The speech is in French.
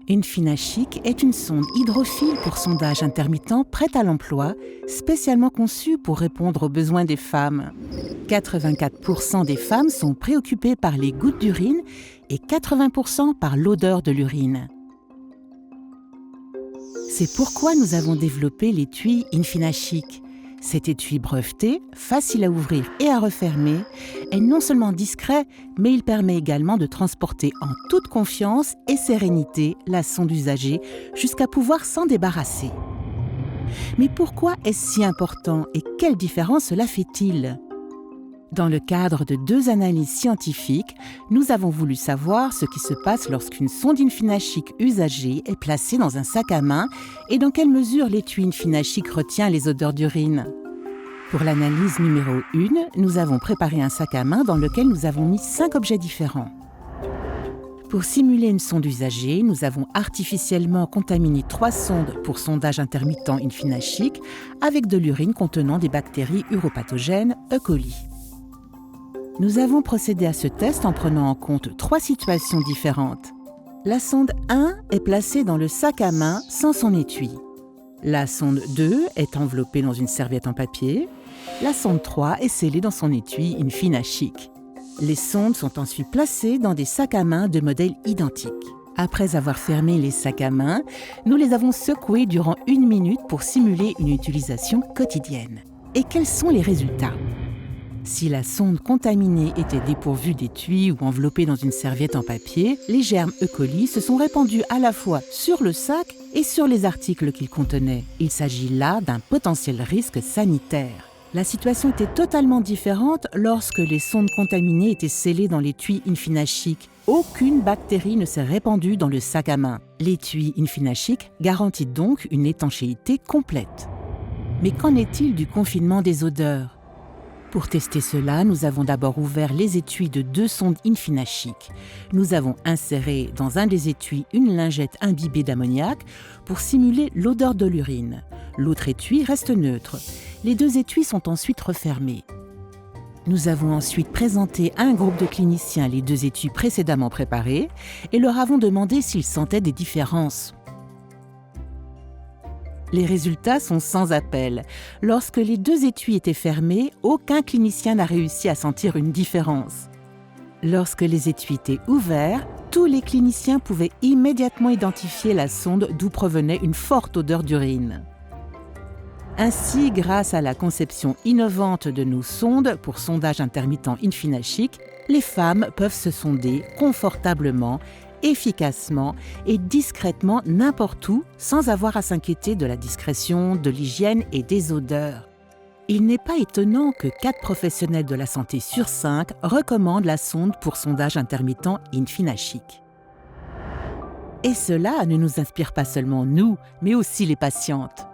InfinaChic est une sonde hydrophile pour sondage intermittent prête à l'emploi, spécialement conçue pour répondre aux besoins des femmes. 84% des femmes sont préoccupées par les gouttes d'urine et 80% par l'odeur de l'urine. C'est pourquoi nous avons développé l'étui InfinaChic. Cet étui breveté, facile à ouvrir et à refermer, est non seulement discret, mais il permet également de transporter en toute confiance et sérénité la sonde usagée jusqu'à pouvoir s'en débarrasser. Mais pourquoi est-ce si important et quelle différence cela fait-il ? Dans le cadre de 2 analyses scientifiques, nous avons voulu savoir ce qui se passe lorsqu'une sonde InfinaChic usagée est placée dans un sac à main et dans quelle mesure l'étui InfinaChic retient les odeurs d'urine. Pour l'analyse numéro 1, nous avons préparé un sac à main dans lequel nous avons mis 5 objets différents. Pour simuler une sonde usagée, nous avons artificiellement contaminé 3 sondes pour sondage intermittent InfinaChic avec de l'urine contenant des bactéries uropathogènes E. coli. Nous avons procédé à ce test en prenant en compte 3 situations différentes. La sonde 1 est placée dans le sac à main sans son étui. La sonde 2 est enveloppée dans une serviette en papier. La sonde 3 est scellée dans son étui InfinaChic. Les sondes sont ensuite placées dans des sacs à main de modèles identiques. Après avoir fermé les sacs à main, nous les avons secoués durant 1 minute pour simuler une utilisation quotidienne. Et quels sont les résultats ? Si la sonde contaminée était dépourvue d'étui ou enveloppée dans une serviette en papier, les germes E. coli se sont répandus à la fois sur le sac et sur les articles qu'il contenait. Il s'agit là d'un potentiel risque sanitaire. La situation était totalement différente lorsque les sondes contaminées étaient scellées dans l'étui InfinaChic. Aucune bactérie ne s'est répandue dans le sac à main. L'étui InfinaChic garantit donc une étanchéité complète. Mais qu'en est-il du confinement des odeurs ? Pour tester cela, nous avons d'abord ouvert les étuis de 2 sondes InfinaChic. Nous avons inséré dans un des étuis une lingette imbibée d'ammoniac pour simuler l'odeur de l'urine. L'autre étui reste neutre. Les 2 étuis sont ensuite refermés. Nous avons ensuite présenté à un groupe de cliniciens les 2 étuis précédemment préparés et leur avons demandé s'ils sentaient des différences. Les résultats sont sans appel. Lorsque les 2 étuis étaient fermés, aucun clinicien n'a réussi à sentir une différence. Lorsque les étuis étaient ouverts, tous les cliniciens pouvaient immédiatement identifier la sonde d'où provenait une forte odeur d'urine. Ainsi, grâce à la conception innovante de nos sondes pour sondage intermittent InfinaChic, les femmes peuvent se sonder confortablement, efficacement et discrètement n'importe où sans avoir à s'inquiéter de la discrétion, de l'hygiène et des odeurs. Il n'est pas étonnant que 4 professionnels de la santé sur 5 recommandent la sonde pour sondage intermittent InfinaChic. Et cela ne nous inspire pas seulement nous, mais aussi les patientes.